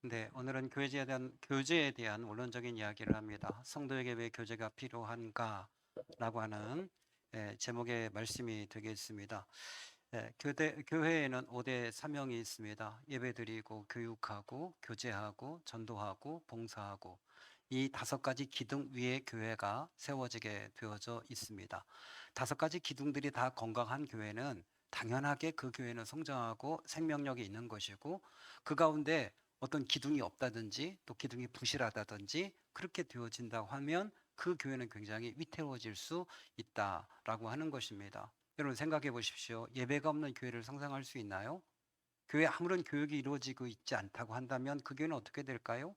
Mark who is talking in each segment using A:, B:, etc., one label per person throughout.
A: 네, 오늘은 교제에 대한 원론적인 이야기를 합니다. 성도에게 왜 교제가 필요한가라고 하는 제목의 말씀이 되겠습니다. 교회에는 5대 사명이 있습니다. 예배드리고 교육하고 교제하고 전도하고 봉사하고 이 5가지 기둥 위에 교회가 세워지게 되어져 있습니다. 5가지 기둥들이 다 건강한 교회는 당연하게 그 교회는 성장하고 생명력이 있는 것이고, 그 가운데 어떤 기둥이 없다든지 또 기둥이 부실하다든지 그렇게 되어진다고 하면 그 교회는 굉장히 위태로워질 수 있다라고 하는 것입니다. 여러분 생각해 보십시오. 예배가 없는 교회를 상상할 수 있나요? 교회 아무런 교육이 이루어지고 있지 않다고 한다면 그 교회는 어떻게 될까요?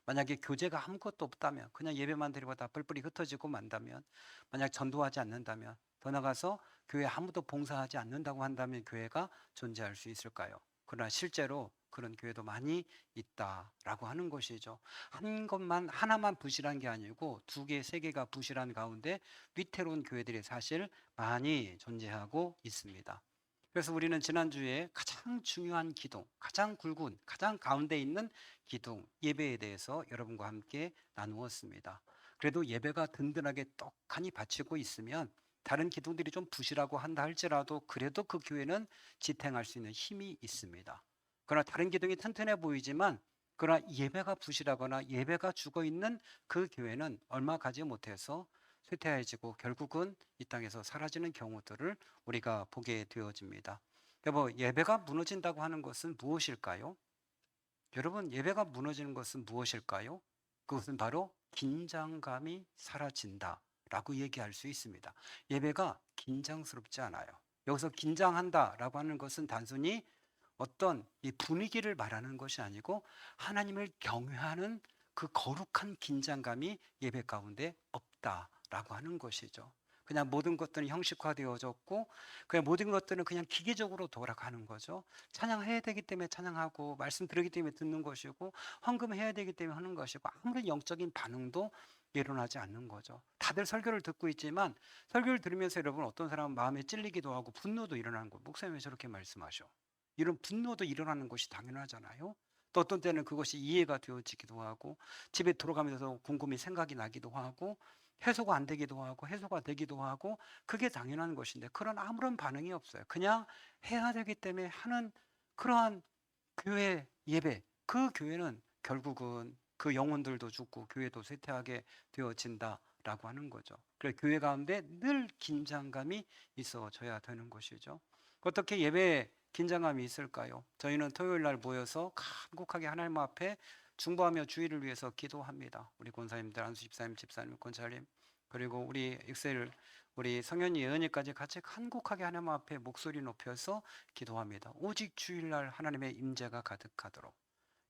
A: 만약에 교제가 아무것도 없다면, 그냥 예배만 드리고 다 뿔뿔이 흩어지고 만다면, 만약 전도하지 않는다면, 더 나가서 교회 아무도 봉사하지 않는다고 한다면 교회가 존재할 수 있을까요? 그러나 실제로 그런 교회도 많이 있다라고 하는 것이죠. 하나만 부실한 게 아니고 2개, 3개가 부실한 가운데 위태로운 교회들이 사실 많이 존재하고 있습니다. 그래서 우리는 지난주에 가장 중요한 기둥, 가장 굵은, 가장 가운데 있는 기둥, 예배에 대해서 여러분과 함께 나누었습니다. 그래도 예배가 든든하게 떡하니 받치고 있으면 다른 기둥들이 좀 부실하고 한다 할지라도 그래도 그 교회는 지탱할 수 있는 힘이 있습니다. 그러나 다른 기둥이 튼튼해 보이지만, 그러나 예배가 부실하거나 예배가 죽어 있는 그 교회는 얼마 가지 못해서 쇠퇴해지고 결국은 이 땅에서 사라지는 경우들을 우리가 보게 되어집니다. 여보, 예배가 무너진다고 하는 것은 무엇일까요? 여러분, 예배가 무너지는 것은 무엇일까요? 그것은 바로 긴장감이 사라진다라고 얘기할 수 있습니다. 예배가 긴장스럽지 않아요. 여기서 긴장한다라고 하는 것은 단순히 어떤 이 분위기를 말하는 것이 아니고 하나님을 경외하는 그 거룩한 긴장감이 예배 가운데 없다라고 하는 것이죠. 그냥 모든 것들은 형식화되어졌고 그냥 모든 것들은 그냥 기계적으로 돌아가는 거죠. 찬양해야 되기 때문에 찬양하고 말씀 들으기 때문에 듣는 것이고 헌금해야 되기 때문에 하는 것이고 아무런 영적인 반응도 일어나지 않는 거죠. 다들 설교를 듣고 있지만 설교를 들으면서 여러분 어떤 사람은 마음에 찔리기도 하고 분노도 일어나는 거. 목사님 왜 저렇게 말씀하셔? 이런 분노도 일어나는 것이 당연하잖아요. 또 어떤 때는 그것이 이해가 되어지기도 하고 집에 돌아가면서 곰곰이 생각이 나기도 하고 해소가 안 되기도 하고 해소가 되기도 하고 그게 당연한 것인데 그런 아무런 반응이 없어요. 그냥 해야 되기 때문에 하는 그러한 교회 예배, 그 교회는 결국은 그 영혼들도 죽고 교회도 쇠퇴하게 되어진다라고 하는 거죠. 그래서 교회 가운데 늘 긴장감이 있어져야 되는 것이죠. 어떻게 예배에 긴장감이 있을까요? 저희는 토요일 날 모여서 간곡하게 하나님 앞에 중보하며 주의를 위해서 기도합니다. 우리 권사님들, 안수 집사님, 집사님, 권사님, 그리고 우리 엑셀, 우리 성현이, 예언이까지 같이 간곡하게 하나님 앞에 목소리 높여서 기도합니다. 오직 주일날 하나님의 임재가 가득하도록.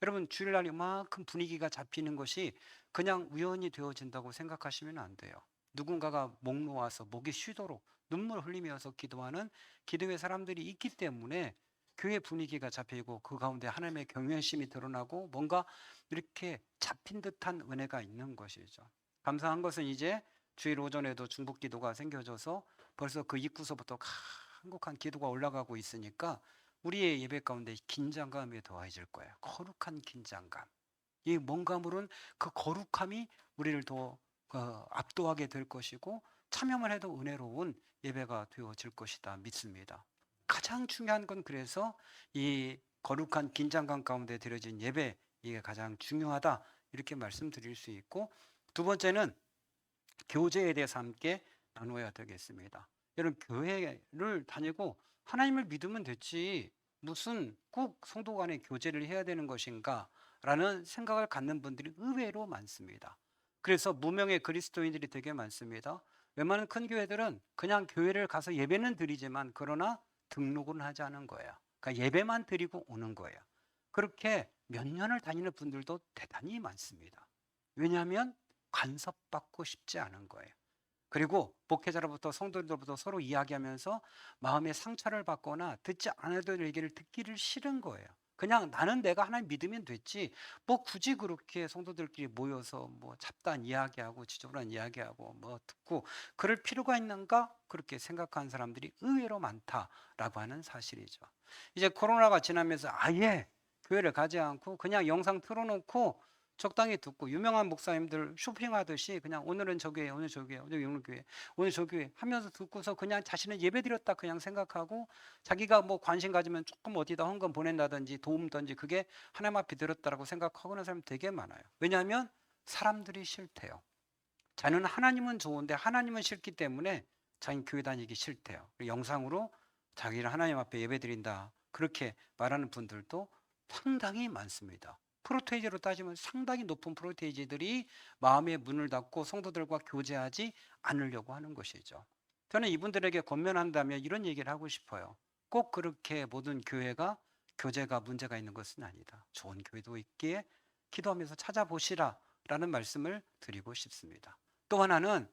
A: 여러분, 주일날 이만큼 분위기가 잡히는 것이 그냥 우연히 되어진다고 생각하시면 안 돼요. 누군가가 목 놓아서 목이 쉬도록 눈물 흘리면서 기도하는 기도의 사람들이 있기 때문에 교회 분위기가 잡히고 그 가운데 하나님의 경외심이 드러나고 뭔가 이렇게 잡힌 듯한 은혜가 있는 것이죠. 감사한 것은 이제 주일 오전에도 중복 기도가 생겨져서 벌써 그 입구서부터 한곡한 기도가 올라가고 있으니까 우리의 예배 가운데 긴장감이 더해질 거예요. 거룩한 긴장감. 이 뭔가 모른 그 거룩함이 우리를 더 압도하게 될 것이고 참여만 해도 은혜로운 예배가 되어질 것이다 믿습니다. 가장 중요한 건 그래서 이 거룩한 긴장감 가운데 드려진 예배, 이게 가장 중요하다 이렇게 말씀드릴 수 있고, 두 번째는 교제에 대해서 함께 나누어야 되겠습니다. 여러분, 교회를 다니고 하나님을 믿으면 됐지 무슨 꼭 성도 간의 교제를 해야 되는 것인가 라는 생각을 갖는 분들이 의외로 많습니다. 그래서 무명의 그리스도인들이 되게 많습니다. 웬만한 큰 교회들은 그냥 교회를 가서 예배는 드리지만 그러나 등록은 하지 않은 거예요. 그러니까 예배만 드리고 오는 거예요. 그렇게 몇 년을 다니는 분들도 대단히 많습니다. 왜냐하면 간섭받고 싶지 않은 거예요. 그리고 목회자로부터 성도들로부터 서로 이야기하면서 마음의 상처를 받거나 듣지 않아도 될 얘기를 듣기를 싫은 거예요. 그냥 나는 내가 하나님 믿으면 됐지 뭐 굳이 그렇게 성도들끼리 모여서 뭐 잡다한 이야기하고 지저분한 이야기하고 뭐 듣고 그럴 필요가 있는가 그렇게 생각하는 사람들이 의외로 많다라고 하는 사실이죠. 이제 코로나가 지나면서 아예 교회를 가지 않고 그냥 영상 틀어놓고 적당히 듣고 유명한 목사님들 쇼핑하듯이 그냥 오늘은 저 교회, 오늘 저 교회, 오늘 영로 교회, 오늘 저 교회 하면서 듣고서 그냥 자신은 예배드렸다 그냥 생각하고 자기가 뭐 관심 가지면 조금 어디다 헌금 보낸다든지 도움든지 그게 하나님 앞에 드렸다라고 생각하고 있는 사람 되게 많아요. 왜냐하면 사람들이 싫대요. 자녀는 하나님은 좋은데 하나님은 싫기 때문에 자기 교회 다니기 싫대요. 영상으로 자기를 하나님 앞에 예배드린다 그렇게 말하는 분들도 상당히 많습니다. 프로테이지로 따지면 상당히 높은 프로테이지들이 마음의 문을 닫고 성도들과 교제하지 않으려고 하는 것이죠. 저는 이분들에게 권면한다면 이런 얘기를 하고 싶어요. 꼭 그렇게 모든 교회가 교제가 문제가 있는 것은 아니다. 좋은 교회도 있기에 기도하면서 찾아보시라 라는 말씀을 드리고 싶습니다. 또 하나는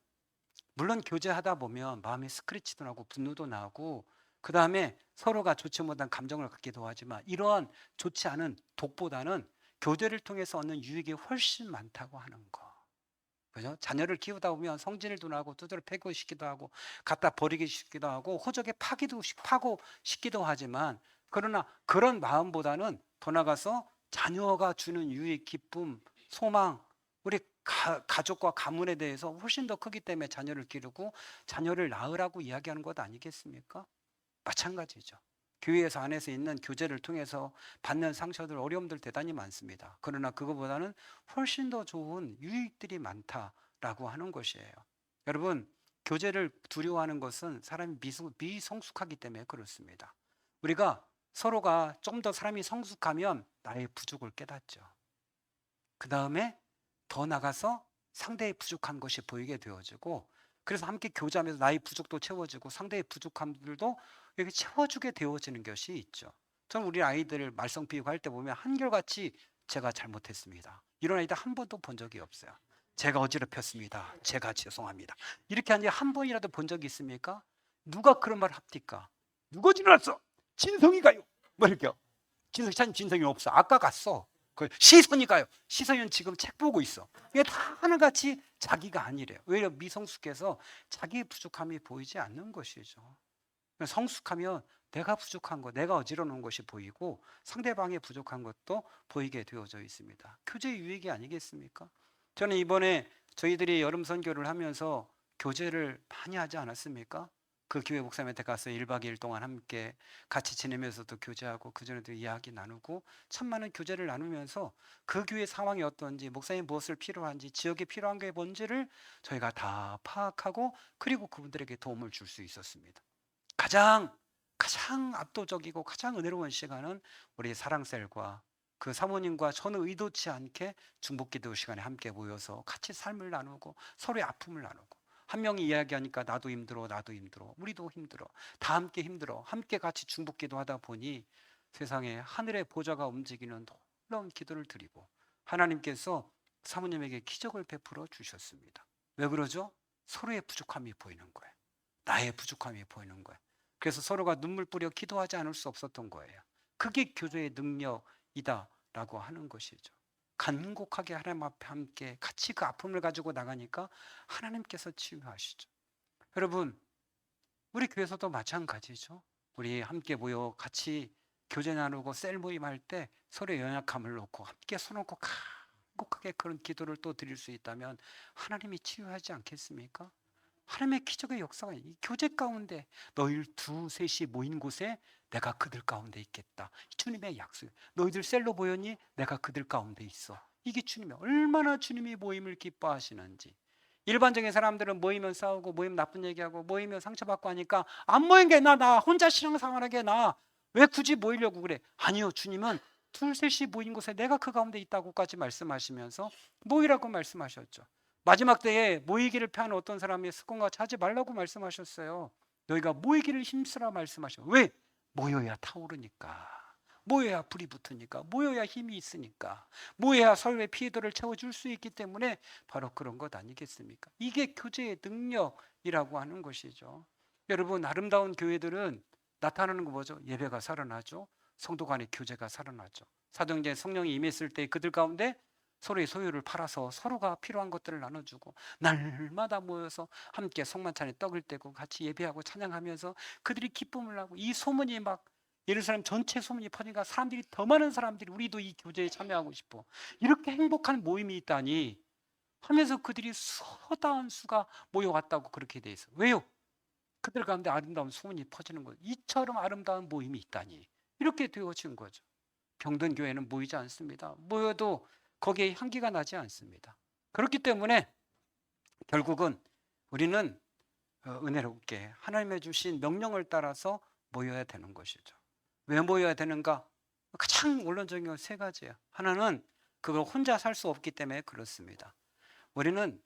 A: 물론 교제하다 보면 마음에 스크래치도 나고 분노도 나고 그 다음에 서로가 좋지 못한 감정을 갖기도 하지만 이러한 좋지 않은 독보다는 교제를 통해서 얻는 유익이 훨씬 많다고 하는 거. 그죠? 자녀를 키우다 보면 성질도 나고 두드러 패고 싶기도 하고 갖다 버리기 싶기도 하고 호적에 파고 싶기도 하지만 그러나 그런 마음보다는 더 나가서 자녀가 주는 유익, 기쁨, 소망 우리 가족과 가문에 대해서 훨씬 더 크기 때문에 자녀를 기르고 자녀를 낳으라고 이야기하는 것 아니겠습니까? 마찬가지죠. 교회에서 안에서 있는 교제를 통해서 받는 상처들, 어려움들 대단히 많습니다. 그러나 그거보다는 훨씬 더 좋은 유익들이 많다라고 하는 것이에요. 여러분, 교제를 두려워하는 것은 사람이 미성숙하기 때문에 그렇습니다. 우리가 서로가 좀 더 사람이 성숙하면 나의 부족을 깨닫죠. 그 다음에 더 나가서 상대의 부족한 것이 보이게 되어지고 그래서 함께 교제하면서 나의 부족도 채워지고 상대의 부족함들도 이렇게 채워주게 되어지는 것이 있죠. 저는 우리 아이들 말썽피우고 할 때 보면 한결같이 제가 잘못했습니다. 이런 아이들 한 번도 본 적이 없어요. 제가 어지럽혔습니다. 제가 죄송합니다. 이렇게 한 게 한 번이라도 본 적이 있습니까? 누가 그런 말을 합니까? 누가 지나갔어? 진성이가요. 뭐 이렇게 진성이 없어. 아까 갔어. 시선이 가요. 시선이는 지금 책 보고 있어. 이게 다 하나같이 자기가 아니래요. 왜냐 미성숙해서 자기의 부족함이 보이지 않는 것이죠. 성숙하면 내가 부족한 것, 내가 어지러운 것이 보이고 상대방의 부족한 것도 보이게 되어져 있습니다. 교제의 유익이 아니겠습니까? 저는 이번에 저희들이 여름 선교를 하면서 교제를 많이 하지 않았습니까? 그 교회 목사님한테 가서 1박 2일 동안 함께 같이 지내면서도 교제하고 그전에도 이야기 나누고 참 많은 교제를 나누면서 그 교회 상황이 어떤지 목사님 무엇을 필요한지 지역에 필요한 게 뭔지를 저희가 다 파악하고 그리고 그분들에게 도움을 줄 수 있었습니다. 가장 압도적이고 가장 은혜로운 시간은 우리 사랑셀과 그 사모님과 저는 의도치 않게 중복기도 시간에 함께 모여서 같이 삶을 나누고 서로의 아픔을 나누고 한 명이 이야기하니까 나도 힘들어 우리도 힘들어 다 함께 힘들어 함께 같이 중복기도 하다 보니 세상에 하늘의 보좌가 움직이는 놀라운 기도를 드리고 하나님께서 사모님에게 기적을 베풀어 주셨습니다. 왜 그러죠? 서로의 부족함이 보이는 거예요. 나의 부족함이 보이는 거예요. 그래서 서로가 눈물 뿌려 기도하지 않을 수 없었던 거예요. 그게 교제의 능력이다라고 하는 것이죠. 간곡하게 하나님 앞에 함께 같이 그 아픔을 가지고 나가니까 하나님께서 치유하시죠. 여러분, 우리 교회에서도 마찬가지죠. 우리 함께 모여 같이 교제 나누고 셀 모임할 때 서로의 연약함을 놓고 함께 손 놓고 간곡하게 그런 기도를 또 드릴 수 있다면 하나님이 치유하지 않겠습니까? 하나님의 기적의 역사가 이 교제 가운데 너희들 두셋이 모인 곳에 내가 그들 가운데 있겠다. 주님의 약속. 너희들 셀로 모였니? 내가 그들 가운데 있어. 이게 주님이 얼마나 주님이 모임을 기뻐하시는지. 일반적인 사람들은 모이면 싸우고 모이면 나쁜 얘기하고 모이면 상처받고 하니까 안 모인 게 나 혼자 신앙생활하게 왜 굳이 모이려고 그래? 아니요, 주님은 둘 셋이 모인 곳에 내가 그 가운데 있다고까지 말씀하시면서 모이라고 말씀하셨죠. 마지막 때에 모이기를 피하는 어떤 사람이 습관같이 하지 말라고 말씀하셨어요. 너희가 모이기를 힘쓰라 말씀하셔. 왜? 모여야 타오르니까. 모여야 불이 붙으니까. 모여야 힘이 있으니까. 모여야 서로의 피해도를 채워줄 수 있기 때문에 바로 그런 것 아니겠습니까? 이게 교제의 능력이라고 하는 것이죠. 여러분, 아름다운 교회들은 나타나는 거 뭐죠? 예배가 살아나죠. 성도 간의 교제가 살아나죠. 사도행전에 성령이 임했을 때 그들 가운데 서로의 소유를 팔아서 서로가 필요한 것들을 나눠주고 날마다 모여서 함께 성만찬에 떡을 떼고 같이 예배하고 찬양하면서 그들이 기쁨을 하고 이 소문이 막 예루살렘 전체 소문이 퍼지니까 사람들이, 더 많은 사람들이 우리도 이 교제에 참여하고 싶어, 이렇게 행복한 모임이 있다니 하면서 그들이 수다한 수가 모여왔다고 그렇게 돼 있어. 왜요? 그들 가운데 아름다운 소문이 퍼지는 거예요. 이처럼 아름다운 모임이 있다니, 이렇게 되어진 거죠. 병든 교회는 모이지 않습니다. 모여도 거기에 향기가 나지 않습니다. 그렇기 때문에 결국은 우리는 은혜롭게 하나님의 주신 명령을 따라서 모여야 되는 것이죠. 왜 모여야 되는가? 가장 원론적인 건 세 가지예요. 하나는 그걸 혼자 살 수 없기 때문에 그렇습니다. 우리는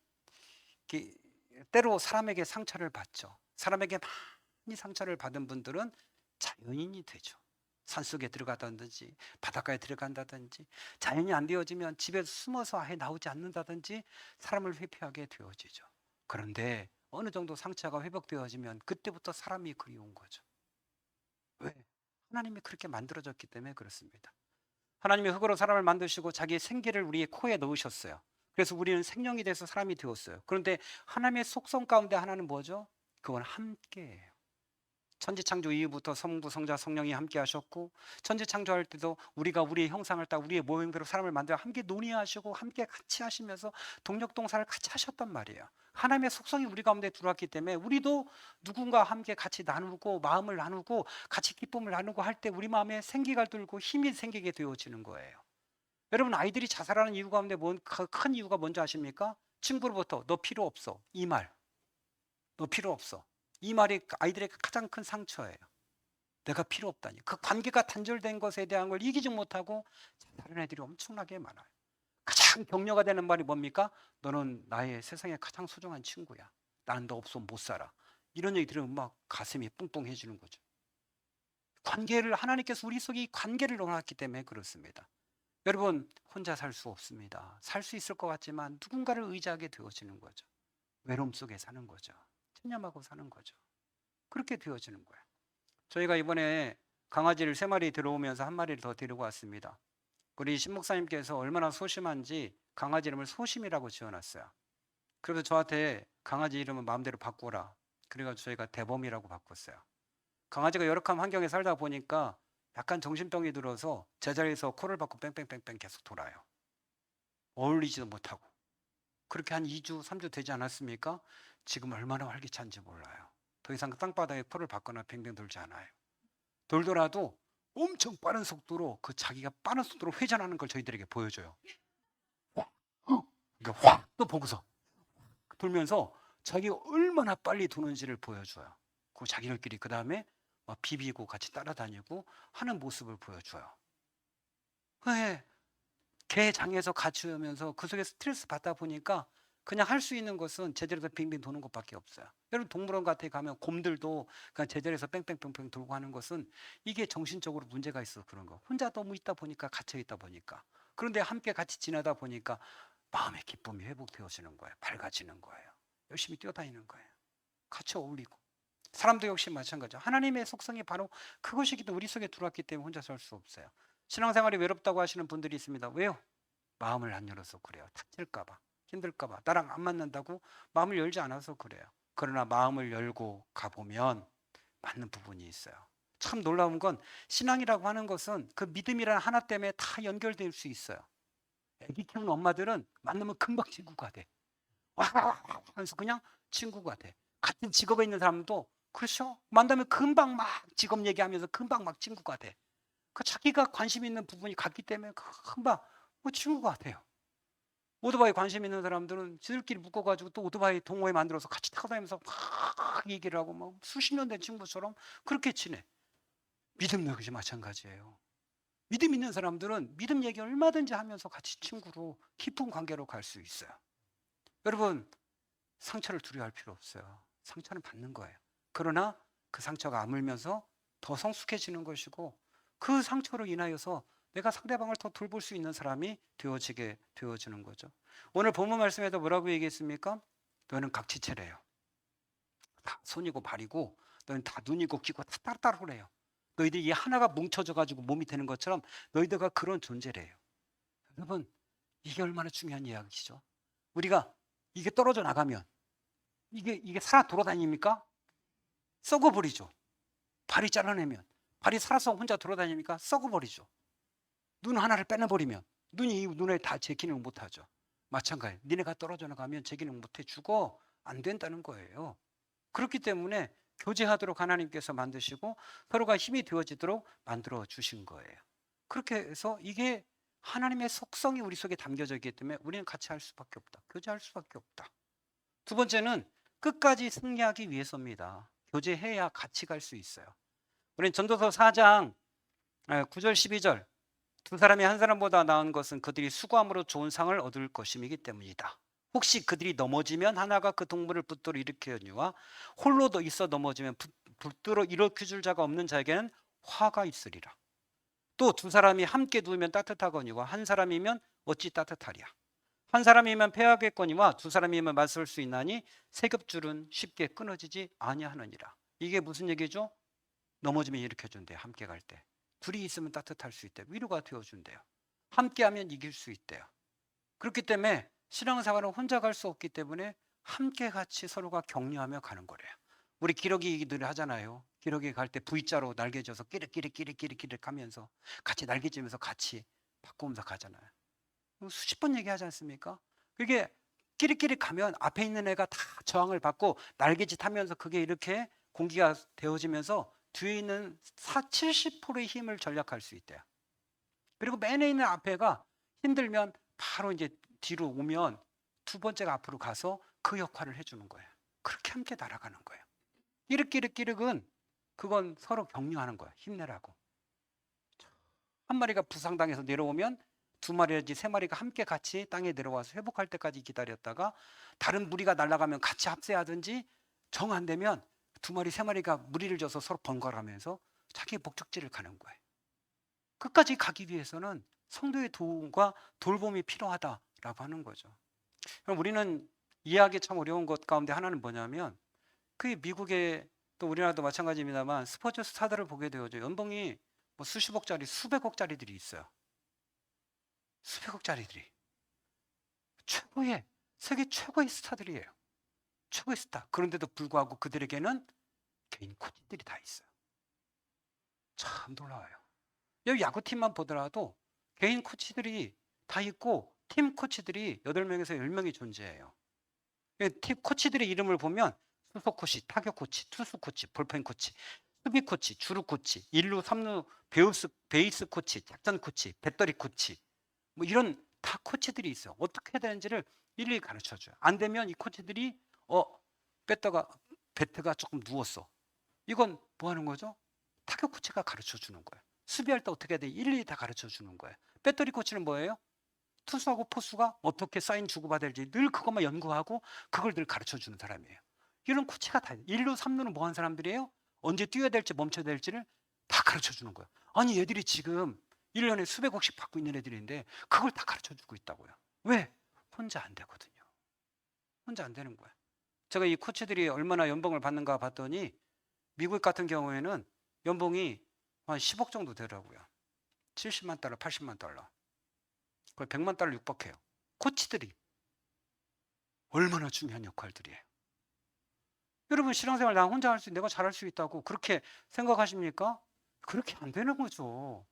A: 때로 사람에게 상처를 받죠. 사람에게 많이 상처를 받은 분들은 자연인이 되죠. 산속에 들어가다든지 바닷가에 들어간다든지, 자연이 안 되어지면 집에서 숨어서 아예 나오지 않는다든지 사람을 회피하게 되어지죠. 그런데 어느 정도 상처가 회복되어지면 그때부터 사람이 그리운 거죠. 왜? 하나님이 그렇게 만들어졌기 때문에 그렇습니다. 하나님이 흙으로 사람을 만드시고 자기의 생기를 우리의 코에 넣으셨어요. 그래서 우리는 생명이 돼서 사람이 되었어요. 그런데 하나님의 속성 가운데 하나는 뭐죠? 그건 함께예요. 천지창조 이후부터 성부, 성자, 성령이 함께 하셨고, 천지창조할 때도 우리가 우리의 형상을 따라 우리의 모형대로 사람을 만들어 함께 논의하시고 함께 같이 하시면서 동력동사를 같이 하셨단 말이에요. 하나님의 속성이 우리 가운데 들어왔기 때문에 우리도 누군가 함께 같이 나누고 마음을 나누고 같이 기쁨을 나누고 할 때 우리 마음에 생기가 들고 힘이 생기게 되어지는 거예요. 여러분, 아이들이 자살하는 이유 가운데 큰 이유가 뭔지 아십니까? 친구로부터 너 필요 없어, 이 말, 너 필요 없어, 이 말이 아이들에게 가장 큰 상처예요. 내가 필요 없다니. 그 관계가 단절된 것에 대한 걸 이기지 못하고 다른 애들이 엄청나게 많아요. 가장 격려가 되는 말이 뭡니까? 너는 나의 세상에 가장 소중한 친구야. 나는 너 없으면 못 살아. 이런 얘기 들으면 막 가슴이 뿡뿡해지는 거죠. 관계를, 하나님께서 우리 속에 이 관계를 넣어놨기 때문에 그렇습니다. 여러분, 혼자 살 수 없습니다. 살 수 있을 것 같지만 누군가를 의지하게 되어지는 거죠. 외로움 속에 사는 거죠. 체념하고 사는 거죠. 그렇게 되어지는 거예요. 저희가 이번에 강아지를 3마리 들어오면서 1마리를 더 데리고 왔습니다. 우리 신목사님께서 얼마나 소심한지 강아지 이름을 소심이라고 지어놨어요. 그래서 저한테 강아지 이름은 마음대로 바꾸라. 그래가지고 저희가 대범이라고 바꿨어요. 강아지가 열악한 환경에 살다 보니까 약간 정신병이 들어서 제자리에서 코를 박고 뺑뺑뺑뺑 계속 돌아요. 어울리지도 못하고. 그렇게 한 2주, 3주 되지 않았습니까? 지금 얼마나 활기찬지 몰라요. 더 이상 땅바닥에 코를 박거나 뱅뱅 돌지 않아요. 돌더라도 엄청 빠른 속도로, 그 자기가 빠른 속도로 회전하는 걸 저희들에게 보여줘요. 그러니까 확 또 보고서 돌면서 자기가 얼마나 빨리 도는지를 보여줘요. 그 자기들끼리 그 다음에 비비고 같이 따라다니고 하는 모습을 보여줘요. 네. 개 장에서 같이 오면서 그 속에 스트레스 받다 보니까 그냥 할 수 있는 것은 제자리에서 빙빙 도는 것밖에 없어요. 여러분, 동물원 같은 데 가면 곰들도 그냥 제자리에서 뺑뺑뺑뺑 돌고 하는 것은 이게 정신적으로 문제가 있어서 그런 거. 혼자 너무 있다 보니까, 갇혀 있다 보니까. 그런데 함께 같이 지내다 보니까 마음의 기쁨이 회복되어지는 거예요. 밝아지는 거예요. 열심히 뛰어다니는 거예요. 같이 어울리고. 사람도 역시 마찬가지죠. 하나님의 속성이 바로 그것이기 때문에 우리 속에 들어왔기 때문에 혼자 살 수 없어요. 신앙생활이 외롭다고 하시는 분들이 있습니다. 왜요? 마음을 안 열어서 그래요. 다칠까봐, 힘들까봐, 나랑 안 맞는다고 마음을 열지 않아서 그래요. 그러나 마음을 열고 가보면 맞는 부분이 있어요. 참 놀라운 건 신앙이라고 하는 것은 그 믿음이라는 하나 때문에 다 연결될 수 있어요. 애기 키우는 엄마들은 만나면 금방 친구가 돼. 와 하면서 그냥 친구가 돼. 같은 직업에 있는 사람도 그렇죠. 만나면 금방 막 직업 얘기하면서 금방 막 친구가 돼. 그 자기가 관심 있는 부분이 같기 때문에 금방 친구가 돼요. 오토바이 관심 있는 사람들은 지들끼리 묶어가지고 또 오토바이 동호회 만들어서 같이 타고 다니면서 막 얘기를 하고 막 수십 년 된 친구처럼 그렇게 지내. 믿음도 역시 마찬가지예요. 믿음 있는 사람들은 믿음 얘기 얼마든지 하면서 같이 친구로 깊은 관계로 갈 수 있어요. 여러분, 상처를 두려워할 필요 없어요. 상처는 받는 거예요. 그러나 그 상처가 아물면서 더 성숙해지는 것이고, 그 상처로 인하여서 내가 상대방을 더 돌볼 수 있는 사람이 되어지는 거죠. 오늘 본문 말씀에도 뭐라고 얘기했습니까? 너는 각지체래요. 다 손이고 발이고, 너는 다 눈이고 귀고 다 따로따로 그래요. 너희들이 이 하나가 뭉쳐져 가지고 몸이 되는 것처럼 너희들과 그런 존재래요. 여러분, 이게 얼마나 중요한 이야기죠. 우리가 이게 떨어져 나가면 이게 살아 돌아다닙니까? 썩어버리죠. 발이 잘라내면. 발이 살아서 혼자 돌아다니니까 썩어버리죠. 눈 하나를 빼내버리면 눈이 이 눈에 다 제 기능을 못하죠. 마찬가지. 니네가 떨어져 나가면 제 기능 못해 죽어. 안 된다는 거예요. 그렇기 때문에 교제하도록 하나님께서 만드시고 서로가 힘이 되어지도록 만들어 주신 거예요. 그렇게 해서 이게 하나님의 속성이 우리 속에 담겨져 있기 때문에 우리는 같이 할 수밖에 없다. 교제할 수밖에 없다. 두 번째는 끝까지 승리하기 위해서입니다. 교제해야 같이 갈 수 있어요. 우리는 전도서 4장 9절 12절 두 사람이 한 사람보다 나은 것은 그들이 수고함으로 좋은 상을 얻을 것임이기 때문이다. 혹시 그들이 넘어지면 하나가 그 동물을 붙들어 일으키려니와 홀로 있어 넘어지면 붙들어 일으켜 줄 자가 없는 자에게는 화가 있으리라. 또 두 사람이 함께 누우면 따뜻하거니와 한 사람이면 어찌 따뜻하랴. 한 사람이면 패하겠거니와 두 사람이면 맞설 수 있나니 세 겹줄은 쉽게 끊어지지 아니하느니라. 이게 무슨 얘기죠? 넘어지면 일으켜 준대요. 함께 갈 때. 둘이 있으면 따뜻할 수 있대요. 위로가 되어준대요. 함께하면 이길 수 있대요. 그렇기 때문에 신앙생활은 혼자 갈 수 없기 때문에 함께 같이 서로가 격려하며 가는 거래요. 우리 기러기들 하잖아요. 기러기 갈 때 V자로 날개져서 끼릭끼릭 하면서 같이 날개지면서 같이 바꾸면서 가잖아요. 수십 번 얘기하지 않습니까? 그게 끼릭끼릭 가면 앞에 있는 애가 다 저항을 받고 날개짓 하면서 그게 이렇게 공기가 되어지면서 뒤에 있는 70%의 힘을 전략할 수 있대요. 그리고 맨에 있는 앞에가 힘들면 바로 이제 뒤로 오면 두 번째가 앞으로 가서 그 역할을 해주는 거예요. 그렇게 함께 날아가는 거예요. 끼륵끼륵끼륵은 그건 서로 격려하는 거예요. 힘내라고. 한 마리가 부상당해서 내려오면 두 마리든지 세 마리가 함께 같이 땅에 내려와서 회복할 때까지 기다렸다가 다른 무리가 날아가면 같이 합세하든지 정 안 되면 두 마리 세 마리가 무리를 져서 서로 번갈아가면서 자기의 목적지를 가는 거예요. 끝까지 가기 위해서는 성도의 도움과 돌봄이 필요하다라고 하는 거죠. 그럼 우리는 이해하기 참 어려운 것 가운데 하나는 뭐냐면 그 미국의 또 우리나라도 마찬가지입니다만 스포츠 스타들을 보게 되어죠. 연봉이 뭐 수십억짜리 수백억짜리들이 있어요. 수백억짜리들이 최고의 세계 최고의 스타들이에요. 최고의 스타. 그런데도 불구하고 그들에게는 개인 코치들이 다 있어요. 참 놀라워요. 여기 야구팀만 보더라도 개인 코치들이 다 있고 팀 코치들이 8명에서 10명이 존재해요. 팀 코치들의 이름을 보면 수석 코치, 타격 코치, 투수 코치, 볼펜 코치, 수비 코치, 주루 코치, 1루, 3루, 베이스 코치, 작전 코치, 배터리 코치 뭐 이런 다 코치들이 있어요. 어떻게 해야 되는지를 일일이 가르쳐 줘요. 안 되면 이 코치들이 배트가 조금 누웠어. 이건 뭐 하는 거죠? 타격 코치가 가르쳐 주는 거예요. 수비할 때 어떻게 해야 돼? 일일이 다 가르쳐 주는 거예요. 배터리 코치는 뭐예요? 투수하고 포수가 어떻게 사인 주고받을지 늘 그것만 연구하고 그걸 늘 가르쳐 주는 사람이에요. 이런 코치가 다 1루, 3루는 뭐 하는 사람들이에요? 언제 뛰어야 될지 멈춰야 될지를 다 가르쳐 주는 거예요. 아니 얘들이 지금 1년에 수백억씩 받고 있는 애들인데 그걸 다 가르쳐 주고 있다고요. 왜? 혼자 안 되거든요. 혼자 안 되는 거예요. 제가 이 코치들이 얼마나 연봉을 받는가 봤더니 미국 같은 경우에는 연봉이 한 10억 정도 되더라고요. 70만 달러, 80만 달러. 거의 100만 달러 육박해요. 코치들이 얼마나 중요한 역할들이에요. 여러분 신앙생활 나 혼자 할 수 내가 잘할 수 있다고 그렇게 생각하십니까? 그렇게 안 되는 거죠.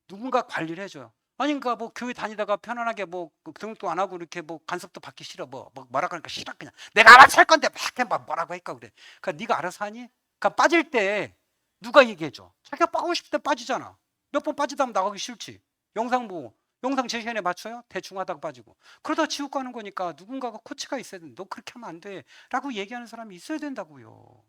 A: 누군가 관리를 해줘요. 아니 그러니까 뭐 교회 다니다가 편안하게 뭐 등록도 안 하고 이렇게 뭐 간섭도 받기 싫어 뭐 뭐라 그러니까 싫어 그냥 내가 알아서 할 건데 막 해봐 뭐라고 할까 그래. 그러니까 네가 알아서 하니? 그러니까 빠질 때 누가 얘기해줘? 자기가 빠지고 싶을 때 빠지잖아. 몇 번 빠지다 하면 나가기 싫지. 영상 보고 영상 제 시간에 맞춰요? 대충 하다가 빠지고 그러다 지옥 가는 거니까 누군가가 코치가 있어야 돼. 너 그렇게 하면 안 돼 라고 얘기하는 사람이 있어야 된다고요.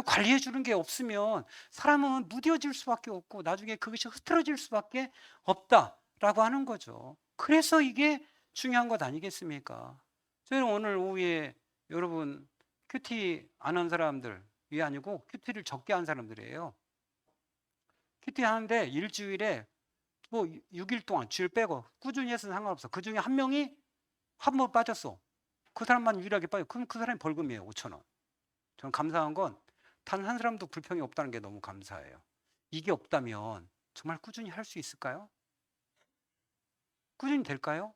A: 관리해 주는 게 없으면 사람은 무뎌질 수밖에 없고 나중에 그것이 흐트러질 수밖에 없다라고 하는 거죠. 그래서 이게 중요한 것 아니겠습니까? 저는 오늘 오후에 여러분 큐티 안 한 사람들이 아니고 큐티를 적게 한 사람들이에요. 큐티 하는데 일주일에 뭐 6일 동안 주일 빼고 꾸준히 해서 상관없어. 그 중에 한 명이 한 번 빠졌어. 그 사람만 유일하게 빠져. 그럼 그 사람이 벌금이에요. 5,000원. 저는 감사한 건 단 한 사람도 불평이 없다는 게 너무 감사해요. 이게 없다면 정말 꾸준히 할 수 있을까요? 꾸준히 될까요?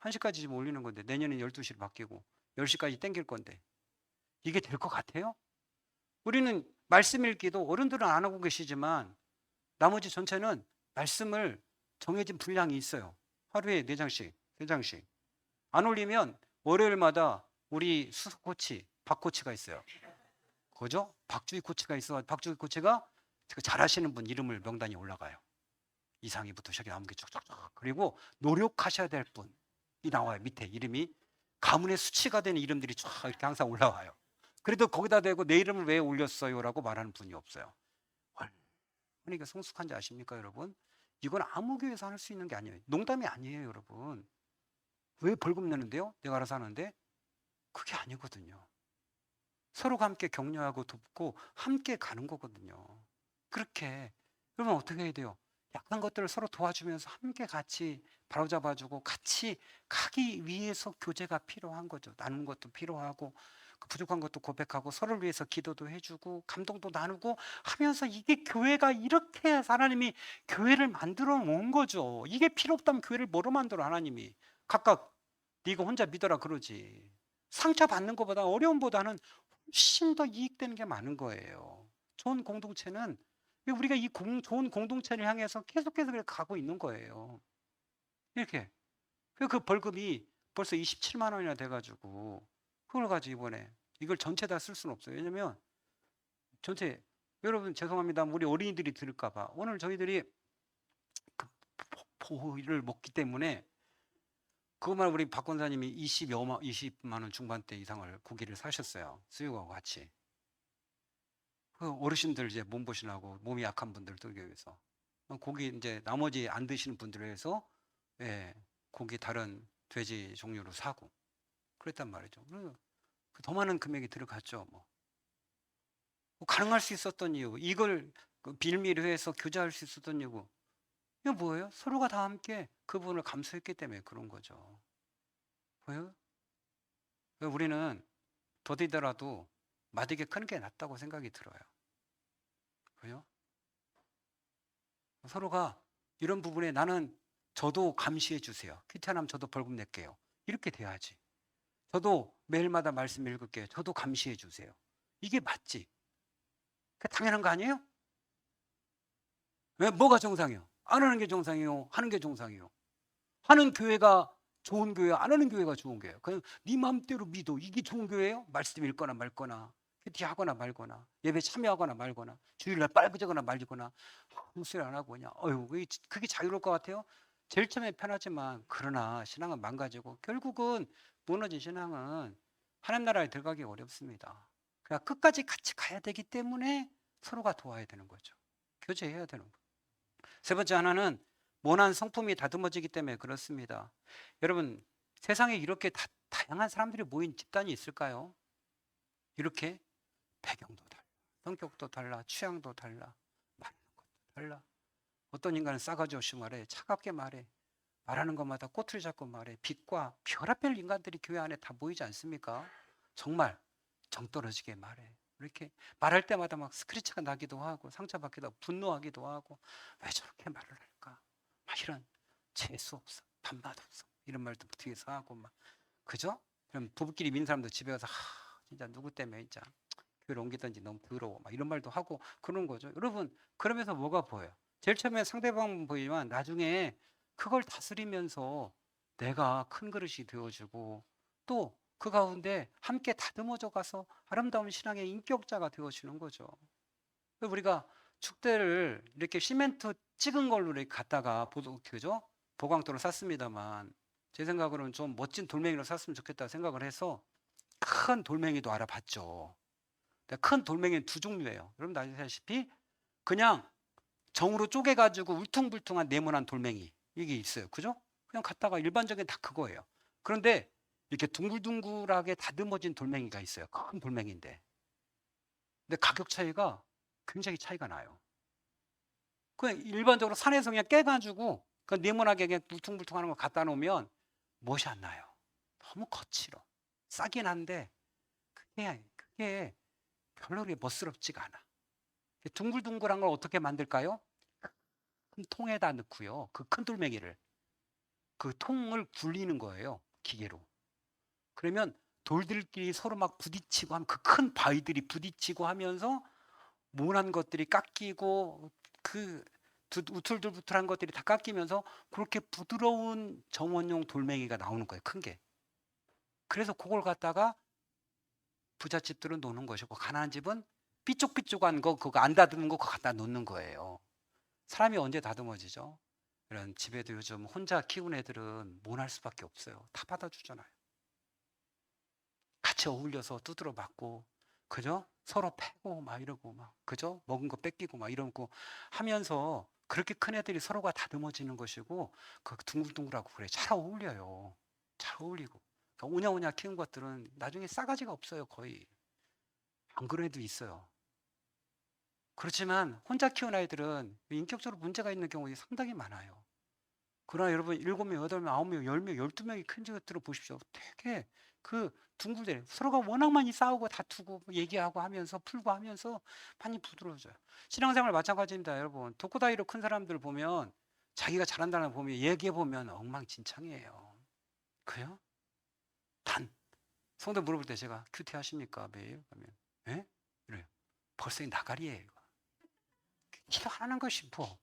A: 1시까지 지금 올리는 건데 내년에 12시로 바뀌고 10시까지 땡길 건데 이게 될 것 같아요? 우리는 말씀 읽기도 어른들은 안 하고 계시지만 나머지 전체는 말씀을 정해진 분량이 있어요. 하루에 4장씩, 3장씩. 안 올리면 월요일마다 우리 수석 코치, 박 코치가 있어요. 그죠? 박주희 코치가 있어. 박주희 코치가 잘하시는 분 이름을 명단이 올라가요. 이상희부터 시작해 나온 게 쭉쭉쭉. 그리고 노력하셔야 될 분이 나와요. 밑에 이름이 가문의 수치가 되는 이름들이 쫙 이렇게 항상 올라와요. 그래도 거기다 대고 내 이름을 왜 올렸어요? 라고 말하는 분이 없어요. 그러니까 성숙한지 아십니까, 여러분? 이건 아무 교회에서 할 수 있는 게 아니에요. 농담이 아니에요, 여러분. 왜 벌금 내는데요? 내가 알아서 하는데? 그게 아니거든요. 서로가 함께 격려하고 돕고 함께 가는 거거든요. 그렇게 그러면 어떻게 해야 돼요? 약한 것들을 서로 도와주면서 함께 같이 바로잡아주고 같이 가기 위해서 교제가 필요한 거죠. 나누는 것도 필요하고 그 부족한 것도 고백하고 서로를 위해서 기도도 해주고 감동도 나누고 하면서 이게 교회가 이렇게 하나님이 교회를 만들어 놓은 거죠. 이게 필요 없다면 교회를 뭐로 만들어 하나님이 각각 네가 혼자 믿어라 그러지. 상처받는 것보다 어려움보다는 훨씬 더 이익되는 게 많은 거예요. 좋은 공동체는 우리가 이 좋은 공동체를 향해서 계속해서 가고 있는 거예요. 이렇게. 그 벌금이 벌써 27만 원이나 돼가지고 그걸 가지고 이번에 이걸 전체 다 쓸 수는 없어요. 왜냐면 전체 여러분 죄송합니다. 우리 어린이들이 들을까봐 오늘 저희들이 그 포를 먹기 때문에 그것만 우리 박 권사님이 20만 원 중반대 이상을 고기를 사셨어요. 수육하고 같이. 그 어르신들 이제 몸보신하고 몸이 약한 분들 들기 위해서 고기 이제 나머지 안 드시는 분들을 위해서 예, 고기 다른 돼지 종류로 사고 그랬단 말이죠. 더 많은 금액이 들어갔죠. 뭐 가능할 수 있었던 이유, 이걸 빌미로 해서 교제할 수 있었던 이유, 이거 뭐예요? 서로가 다 함께 그 부분을 감수했기 때문에 그런 거죠. 보여요? 우리는 더디더라도 마디게 큰 게 낫다고 생각이 들어요. 보여? 서로가 이런 부분에 나는 저도 감시해 주세요. 귀찮으면 저도 벌금 낼게요. 이렇게 돼야지. 저도 매일마다 말씀 읽을게요. 저도 감시해 주세요. 이게 맞지? 그 당연한 거 아니에요? 왜 뭐가 정상이에요? 안 하는 게 정상이에요? 하는 게 정상이에요? 하는 교회가 좋은 교회야? 안 하는 교회가 좋은 교회야? 그냥 네 마음대로 믿어. 이게 좋은 교회예요? 말씀 읽거나 말거나 큐티 하거나 말거나 예배 참여하거나 말거나 주일날 빨그저거나 말거나 아무 소리 안 하고 그냥 그게 자유로울 것 같아요? 제일 처음에 편하지만 그러나 신앙은 망가지고 결국은 무너진 신앙은 하나님 나라에 들어가기 어렵습니다. 그러니까 끝까지 같이 가야 되기 때문에 서로가 도와야 되는 거죠. 교제해야 되는 거예요. 세 번째 하나는 모난 성품이 다듬어지기 때문에 그렇습니다. 여러분 세상에 이렇게 다양한 사람들이 모인 집단이 있을까요? 이렇게 배경도 달라, 성격도 달라, 취향도 달라, 말하는 것도 달라. 어떤 인간은 싸가지 없이 말해, 차갑게 말해, 말하는 것마다 꼬투리 잡고 말해. 빛과 별의별 인간들이 교회 안에 다 모이지 않습니까? 정말 정 떨어지게 말해. 이렇게 말할 때마다 막 스크래치가 나기도 하고 상처받기도 하고 분노하기도 하고 왜 저렇게 말을 할까? 막 이런 재수 없어, 밥맛 없어 이런 말도 뒤에서 하고 막 그죠? 그럼 부부끼리 민 사람도 집에 가서 진짜 누구 때문에 진짜 교회를 옮기든지 너무 더러워 막 이런 말도 하고 그런 거죠. 여러분 그러면서 뭐가 보여요? 제일 처음에 상대방은 보이지만 나중에 그걸 다스리면서 내가 큰 그릇이 되어주고 또 그 가운데 함께 다듬어져 가서 아름다운 신앙의 인격자가 되어지는 거죠. 우리가 축대를 이렇게 시멘트 찍은 걸로 이렇게 갖다가 그죠? 보강도로 쌌습니다만 제 생각으로는 좀 멋진 돌멩이로 쌌으면 좋겠다 생각을 해서 큰 돌멩이도 알아봤죠. 큰 돌멩이는 두 종류예요. 여러분 아시다시피 그냥 정으로 쪼개가지고 울퉁불퉁한 네모난 돌멩이 이게 있어요. 그죠? 그냥 갖다가 일반적인 다 그거예요. 그런데 이렇게 둥글둥글하게 다듬어진 돌멩이가 있어요. 큰 돌멩이인데. 근데 가격 차이가 굉장히 차이가 나요. 그냥 일반적으로 산에서 그냥 깨가지고 그 네모나게 그냥 울퉁불퉁하는 거 갖다 놓으면 멋이 안 나요. 너무 거칠어. 싸긴 한데 그게 별로 그렇게 멋스럽지가 않아. 둥글둥글한 걸 어떻게 만들까요? 큰 통에다 넣고요. 그 큰 돌멩이를 그 통을 굴리는 거예요. 기계로. 그러면 돌들끼리 서로 막 부딪히고 하면 그 큰 바위들이 부딪히고 하면서 모난 것들이 깎이고 그 우툴툴부툴한 것들이 다 깎이면서 그렇게 부드러운 정원용 돌멩이가 나오는 거예요. 큰 게. 그래서 그걸 갖다가 부잣집들은 노는 것이고 가난한 집은 삐쪽삐쪽한 거 그거 안 다듬는 거 그거 갖다 놓는 거예요. 사람이 언제 다듬어지죠? 이런 집에도 요즘 혼자 키운 애들은 모날 수밖에 없어요. 다 받아주잖아요. 같이 어울려서 두드러 맞고 그죠? 서로 패고 막 이러고 막 그죠? 먹은 거 뺏기고 막 이러고 하면서 그렇게 큰 애들이 서로가 다듬어지는 것이고 그 둥글둥글하고 그래 잘 어울려요. 잘 어울리고 그러니까 오냐오냐 키운 것들은 나중에 싸가지가 없어요 거의. 안 그런 애도 있어요. 그렇지만 혼자 키운 아이들은 인격적으로 문제가 있는 경우가 상당히 많아요. 그러나 여러분 7명, 8명, 9명, 10명, 12명이 큰 것들을 보십시오. 되게 그 둥글대 서로가 워낙 많이 싸우고 다투고 얘기하고 하면서 풀고 하면서 많이 부드러워져요. 신앙생활 마찬가지입니다. 여러분 독고다이로 큰 사람들 보면 자기가 잘한다는 걸 보면 얘기해 보면 엉망진창이에요. 그래요? 단 성도 물어볼 때 제가 큐티 하십니까? 매일? 그러면 예? 이래요. 벌써 나가리예요. 기도 안 하는 것이 뭐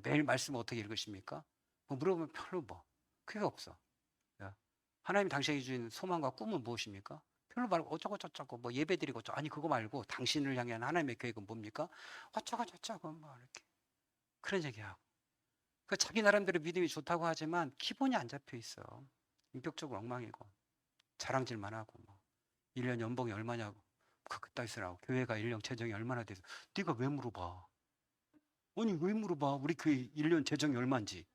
A: 매일 말씀 어떻게 읽으십니까? 뭐 물어보면 별로 뭐 그게 없어. 하나님 당신에게 주신 소망과 꿈은 무엇입니까? 별로 말고 어쩌고저쩌고 뭐 예배드리고 아니 그거 말고 당신을 향한 하나님의 계획은 뭡니까? 어쩌고저쩌고 뭐 이렇게 그런 얘기하고 그 자기 나름대로 믿음이 좋다고 하지만 기본이 안 잡혀 있어. 인격적으로 엉망이고 자랑질만 하고 뭐 1년 연봉이 얼마냐고 그따 있으라고 교회가 1년 재정이 얼마나 돼서 네가 왜 물어봐? 아니 왜 물어봐? 우리 교회 1년 재정이 얼마인지.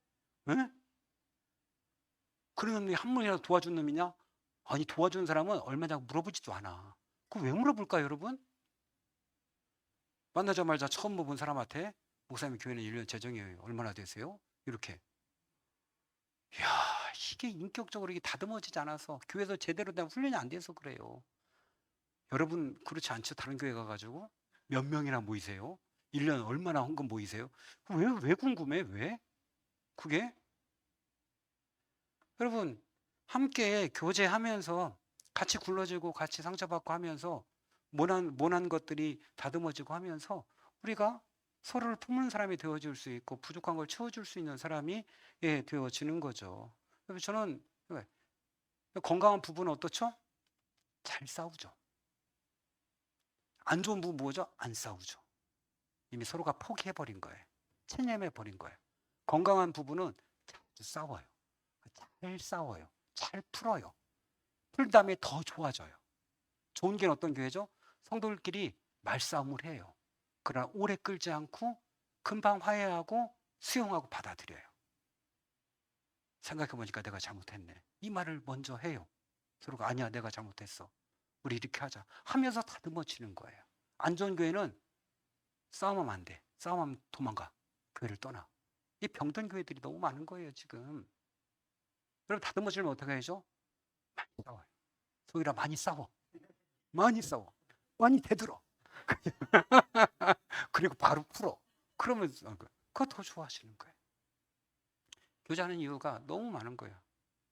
A: 에? 그런 놈이 한 번이라도 도와준 놈이냐? 아니 도와준 사람은 얼마냐고 물어보지도 않아. 그거 왜 물어볼까요 여러분? 만나자마자 처음 본 사람한테 목사님 교회는 1년 재정이 얼마나 되세요? 이렇게. 이야 이게 인격적으로 이게 다듬어지지 않아서 교회에서 제대로 된 훈련이 안 돼서 그래요. 여러분 그렇지 않죠? 다른 교회 가가지고 몇 명이나 모이세요? 1년 얼마나 헌금 모이세요? 왜 궁금해? 왜? 그게? 여러분 함께 교제하면서 같이 굴러지고 같이 상처받고 하면서 모난 것들이 다듬어지고 하면서 우리가 서로를 품는 사람이 되어줄 수 있고 부족한 걸 채워줄 수 있는 사람이 되어지는 거죠. 그래서 저는 건강한 부부는 어떻죠? 잘 싸우죠. 안 좋은 부부 뭐죠? 안 싸우죠. 이미 서로가 포기해버린 거예요. 체념해버린 거예요. 건강한 부부는 자주 싸워요. 잘 싸워요. 잘 풀어요. 풀 다음에 더 좋아져요. 좋은 게 어떤 교회죠? 성도들끼리 말싸움을 해요. 그러나 오래 끌지 않고 금방 화해하고 수용하고 받아들여요. 생각해보니까 내가 잘못했네. 이 말을 먼저 해요. 서로가 아니야 내가 잘못했어. 우리 이렇게 하자 하면서 다듬어지는 거예요. 안 좋은 교회는 싸움하면 안 돼. 싸움하면 도망가. 교회를 떠나. 이 병든 교회들이 너무 많은 거예요 지금. 여러분 다듬어지면 어떻게 해야죠? 많이 싸워요. 소위라 많이 싸워. 많이 싸워. 많이 대들어. 그리고 바로 풀어. 그러면 그거 더 좋아하시는 거예요. 교제하는 이유가 너무 많은 거예요.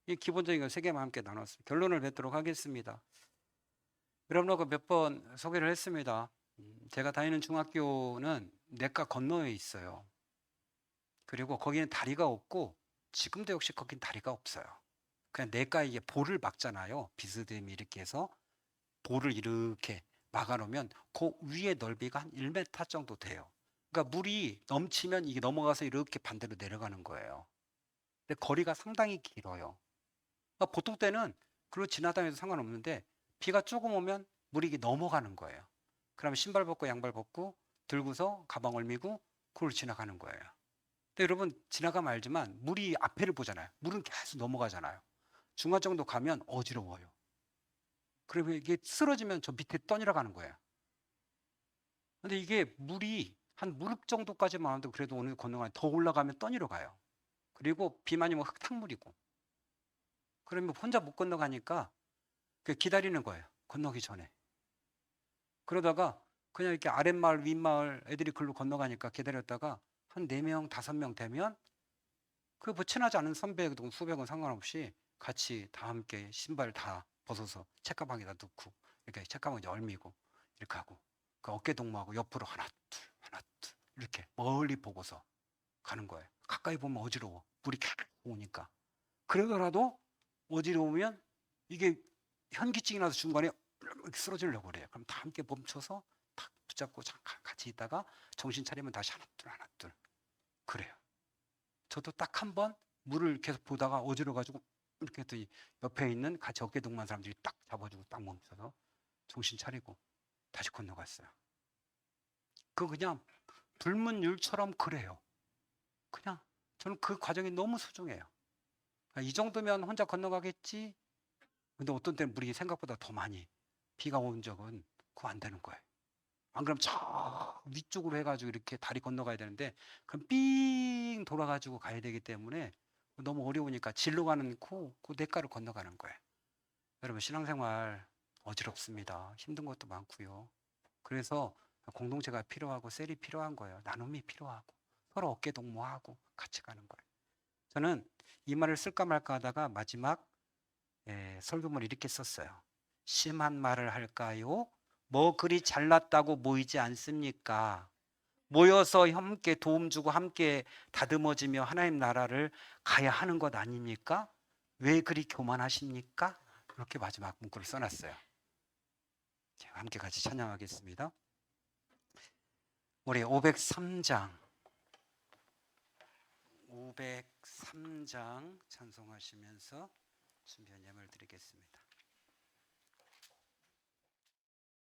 A: 이 기본적인 건 세 개만 함께 나눴습니다. 결론을 맺도록 하겠습니다. 여러분하고 몇 번 소개를 했습니다. 제가 다니는 중학교는 내과 건너에 있어요. 그리고 거기는 다리가 없고 지금도 역시 거긴 다리가 없어요. 그냥 내과에 이게 볼을 막잖아요. 비스듬히 이렇게 해서 볼을 이렇게 막아놓으면 그 위의 넓이가 한 1m 정도 돼요. 그러니까 물이 넘치면 이게 넘어가서 이렇게 반대로 내려가는 거예요. 근데 거리가 상당히 길어요. 그러니까 보통 때는 그리고 지나다녀도 상관없는데 비가 조금 오면 물이 이게 넘어가는 거예요. 그러면 신발 벗고 양발 벗고 들고서 가방 얼미고 그걸 지나가는 거예요. 근데 여러분 지나가면 알지만 물이 앞에를 보잖아요. 물은 계속 넘어가잖아요. 중간 정도 가면 어지러워요. 그러면 이게 쓰러지면 저 밑에 떠내려 가는 거예요. 근데 이게 물이 한 무릎 정도까지만 와도 그래도 오늘 건너가면 더 올라가면 떠내려 가요. 그리고 비 많이 오면 흙탕물이고. 그러면 혼자 못 건너가니까 기다리는 거예요. 건너기 전에. 그러다가 그냥 이렇게 아랫마을 윗마을 애들이 글로 건너가니까 기다렸다가 한 4명 5명 되면 그 뭐 친하지 않은 선배든 후배건 상관없이 같이 다 함께 신발 다 벗어서 책가방에다 넣고 이렇게 책가방에 얼미고 이렇게 하고 그 어깨 동무하고 옆으로 하나 둘 하나 둘 이렇게 멀리 보고서 가는 거예요. 가까이 보면 어지러워. 물이 캬 오니까. 그러더라도 어지러우면 이게 현기증이 나서 중간에 이렇게 쓰러지려고 그래요. 그럼 다 함께 멈춰서 탁 붙잡고 잠깐 같이 있다가 정신 차리면 다시 하나 둘 하나 둘 그래요. 저도 딱 한 번 물을 계속 보다가 어지러워가지고 이렇게 했더니 옆에 있는 같이 어깨 동무한 사람들이 딱 잡아주고 딱 멈춰서 정신 차리고 다시 건너갔어요. 그냥 불문율처럼 그래요. 그냥 저는 그 과정이 너무 소중해요. 이 정도면 혼자 건너가겠지. 근데 어떤 때는 물이 생각보다 더 많이 비가 온 적은 그거 안 되는 거예요. 안 그러면 저 위쪽으로 해가지고 이렇게 다리 건너가야 되는데 그럼 삥 돌아가지고 가야 되기 때문에 너무 어려우니까 질로 가는 그 대가를 건너가는 거예요. 여러분 신앙생활 어지럽습니다. 힘든 것도 많고요. 그래서 공동체가 필요하고 셀이 필요한 거예요. 나눔이 필요하고 서로 어깨 동무하고 같이 가는 거예요. 저는 이 말을 쓸까 말까 하다가 마지막 설교문을 이렇게 썼어요. 심한 말을 할까요? 뭐 그리 잘났다고 모이지 않습니까? 모여서 함께 도움 주고 함께 다듬어지며 하나님 나라를 가야 하는 것 아닙니까? 왜 그리 교만하십니까? 그렇게 마지막 문구를 써놨어요. 함께 같이 찬양하겠습니다. 우리 503장 찬송하시면서 준비한 예물을 드리겠습니다.